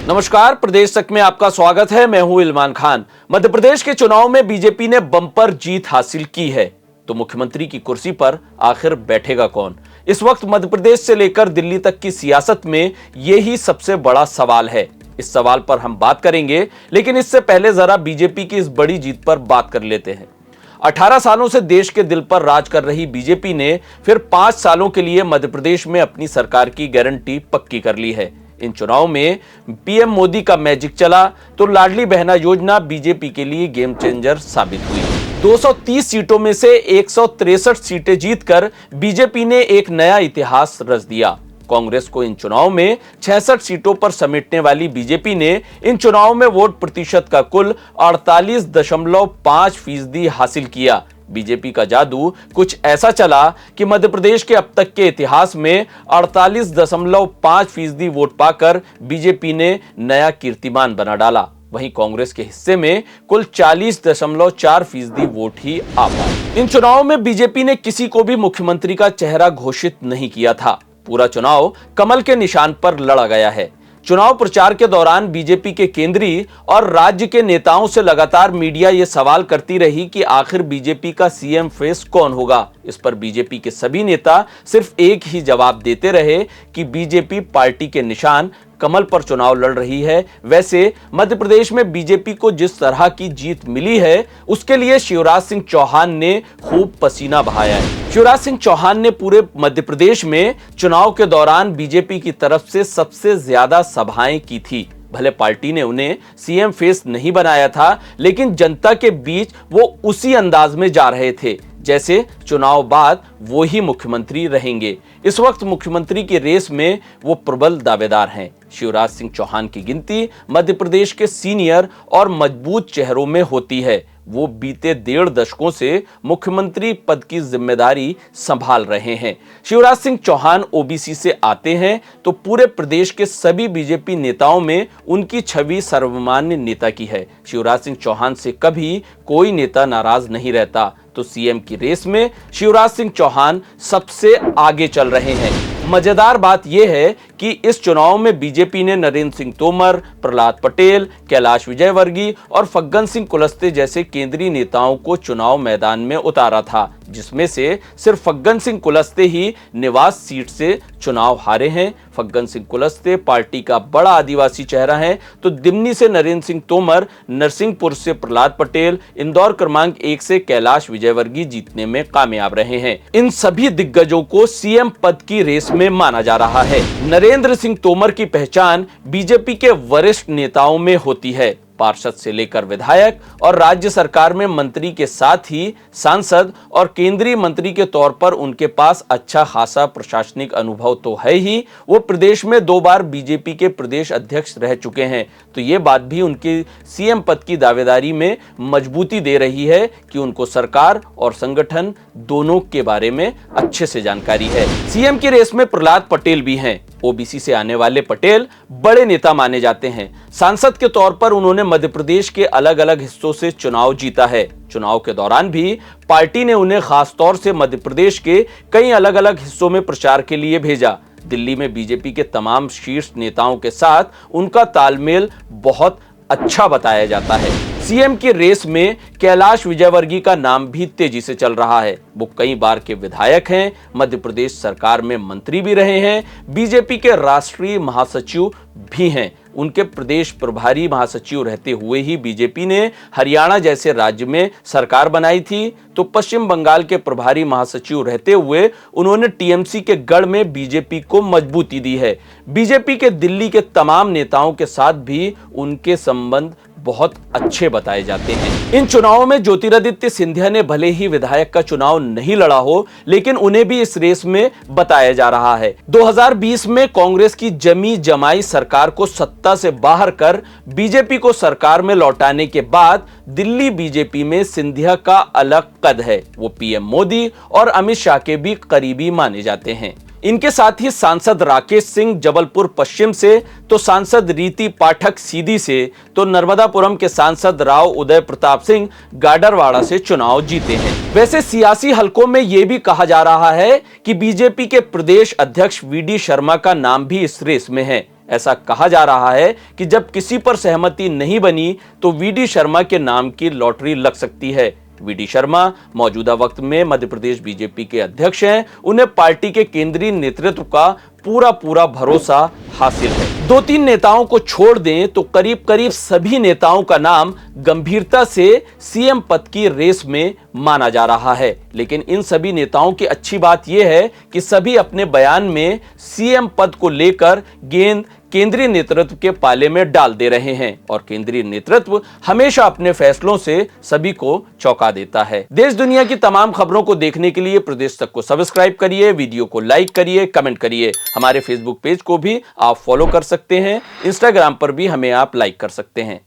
नमस्कार, प्रदेश तक में आपका स्वागत है। मैं हूं इलमान खान। मध्य प्रदेश के चुनाव में बीजेपी ने बम्पर जीत हासिल की है, तो मुख्यमंत्री की कुर्सी पर आखिर बैठेगा कौन? इस वक्त मध्य प्रदेश से लेकर दिल्ली तक की सियासत में यही सबसे बड़ा सवाल है। इस सवाल पर हम बात करेंगे, लेकिन इससे पहले जरा बीजेपी की इस बड़ी जीत पर बात कर लेते हैं। 18 सालों से देश के दिल पर राज कर रही बीजेपी ने फिर 5 सालों के लिए मध्य प्रदेश में अपनी सरकार की गारंटी पक्की कर ली है। इन चुनाव में पीएम मोदी का मैजिक चला तो लाडली बहना योजना बीजेपी के लिए गेम चेंजर साबित हुई। 230 सीटों में से 163 सीटें जीतकर बीजेपी ने एक नया इतिहास रच दिया। कांग्रेस को इन चुनाव में 66 सीटों पर समेटने वाली बीजेपी ने इन चुनाव में वोट प्रतिशत का कुल 48.5% हासिल किया। बीजेपी का जादू कुछ ऐसा चला कि मध्य प्रदेश के अब तक के इतिहास में 48.5% वोट पाकर बीजेपी ने नया कीर्तिमान बना डाला। वहीं कांग्रेस के हिस्से में कुल 40.4% वोट ही आ पाए। इन चुनावों में बीजेपी ने किसी को भी मुख्यमंत्री का चेहरा घोषित नहीं किया था। पूरा चुनाव कमल के निशान पर लड़ा गया है। चुनाव प्रचार के दौरान बीजेपी के केंद्रीय और राज्य के नेताओं से लगातार मीडिया ये सवाल करती रही कि आखिर बीजेपी का सीएम फेस कौन होगा। इस पर बीजेपी के सभी नेता सिर्फ एक ही जवाब देते रहे कि बीजेपी पार्टी के निशान कमल पर चुनाव लड़ रही है। वैसे मध्य प्रदेश में बीजेपी को जिस तरह की जीत मिली है, उसके लिए शिवराज सिंह चौहान ने खूब पसीना बहाया है। शिवराज सिंह चौहान ने पूरे मध्य प्रदेश में चुनाव के दौरान बीजेपी की तरफ से सबसे ज्यादा सभाएं की थी। भले पार्टी ने उन्हें सीएम फेस नहीं बनाया था, लेकिन जनता के बीच वो उसी अंदाज में जा रहे थे जैसे चुनाव बाद वो ही मुख्यमंत्री रहेंगे। इस वक्त मुख्यमंत्री की रेस में वो प्रबल दावेदार हैं। शिवराज सिंह चौहान की गिनती मध्य प्रदेश के सीनियर और मजबूत चेहरों में होती है। वो बीते 1.5 दशकों से मुख्यमंत्री पद की जिम्मेदारी संभाल रहे हैं। शिवराज सिंह चौहान ओबीसी से आते हैं, तो पूरे प्रदेश के सभी बीजेपी नेताओं में उनकी छवि सर्वमान्य नेता की है। शिवराज सिंह चौहान से कभी कोई नेता नाराज नहीं रहता, तो सीएम की रेस में शिवराज सिंह चौहान सबसे आगे चल रहे हैं। मजेदार बात यह है कि इस चुनाव में बीजेपी ने नरेंद्र सिंह तोमर, प्रहलाद पटेल, कैलाश विजयवर्गीय और फग्गन सिंह कुलस्ते जैसे केंद्रीय नेताओं को चुनाव मैदान में उतारा था, जिसमें से सिर्फ फग्गन सिंह कुलस्ते ही निवास सीट से चुनाव हारे हैं। फग्गन सिंह कुलस्ते पार्टी का बड़ा आदिवासी चेहरा है, तो दिमनी से नरेंद्र सिंह तोमर, नरसिंहपुर से प्रहलाद पटेल, इंदौर क्रमांक 1 से कैलाश विजयवर्गीय जीतने में कामयाब रहे हैं। इन सभी दिग्गजों को सीएम पद की रेस में माना जा रहा है। नरेंद्र सिंह तोमर की पहचान बीजेपी के वरिष्ठ नेताओं में होती है। पार्षद से लेकर विधायक और राज्य सरकार में मंत्री के साथ ही सांसद और केंद्रीय मंत्री के तौर पर उनके पास अच्छा खासा प्रशासनिक अनुभव तो है ही। वो प्रदेश में 2 बार बीजेपी के प्रदेश अध्यक्ष रह चुके हैं, तो ये बात भी उनकी सीएम पद की दावेदारी में मजबूती दे रही है कि उनको सरकार और संगठन दोनों के बारे में अच्छे से जानकारी है। सीएम की रेस में प्रहलाद पटेल भी हैं। ओबीसी से आने वाले पटेल बड़े नेता माने जाते हैं। सांसद के तौर पर उन्होंने मध्य प्रदेश के अलग अलग हिस्सों से चुनाव जीता है। चुनाव के दौरान भी पार्टी ने उन्हें खास तौर से मध्य प्रदेश के कई अलग अलग हिस्सों में प्रचार के लिए भेजा। दिल्ली में बीजेपी के तमाम शीर्ष नेताओं के साथ उनका तालमेल बहुत अच्छा बताया जाता है। सीएम की रेस में कैलाश विजयवर्गीय का नाम भी तेजी से चल रहा है। वो कई बार के विधायक हैं, मध्य प्रदेश सरकार में मंत्री भी रहे हैं, बीजेपी के राष्ट्रीय महासचिव भी हैं। उनके प्रदेश प्रभारी महासचिव रहते हुए ही बीजेपी ने हरियाणा जैसे राज्य में सरकार बनाई थी, तो पश्चिम बंगाल के प्रभारी महासचिव रहते हुए उन्होंने टीएमसी के गढ़ में बीजेपी को मजबूती दी है। बीजेपी के दिल्ली के तमाम नेताओं के साथ भी उनके संबंध बहुत अच्छे बताए जाते हैं। इन चुनावों में ज्योतिरादित्य सिंधिया ने भले ही विधायक का चुनाव नहीं लड़ा हो, लेकिन उन्हें भी इस रेस में बताया जा रहा है। 2020 में कांग्रेस की जमी जमाई सरकार को सत्ता से बाहर कर बीजेपी को सरकार में लौटाने के बाद दिल्ली बीजेपी में सिंधिया का अलग कद है। वो पीएम मोदी और अमित शाह के भी करीबी माने जाते हैं। इनके साथ ही सांसद राकेश सिंह जबलपुर पश्चिम से, तो सांसद रीति पाठक सीधी से, तो नर्मदापुरम के सांसद राव उदय प्रताप सिंह गाडरवाड़ा से चुनाव जीते हैं। वैसे सियासी हलकों में यह भी कहा जा रहा है कि बीजेपी के प्रदेश अध्यक्ष वीडी शर्मा का नाम भी इस रेस में है। ऐसा कहा जा रहा है कि जब किसी पर सहमति नहीं बनी तो वीडी शर्मा के नाम की लॉटरी लग सकती है। वीडी शर्मा मौजूदा वक्त में मध्य प्रदेश बीजेपी के अध्यक्ष हैं। उन्हें पार्टी के केंद्रीय नेतृत्व का पूरा भरोसा हासिल है। 2-3 नेताओं को छोड़ दें तो करीब करीब सभी नेताओं का नाम गंभीरता से सीएम पद की रेस में माना जा रहा है। लेकिन इन सभी नेताओं की अच्छी बात यह है कि सभी अपने बयान में सीएम पद को लेकर गेंद केंद्रीय नेतृत्व के पाले में डाल दे रहे हैं और केंद्रीय नेतृत्व हमेशा अपने फैसलों से सभी को चौंका देता है। देश दुनिया की तमाम खबरों को देखने के लिए प्रदेश तक को सब्सक्राइब करिए, वीडियो को लाइक करिए, कमेंट करिए। हमारे फेसबुक पेज को भी आप फॉलो कर सकते हैं, इंस्टाग्राम पर भी हमें आप लाइक कर सकते हैं।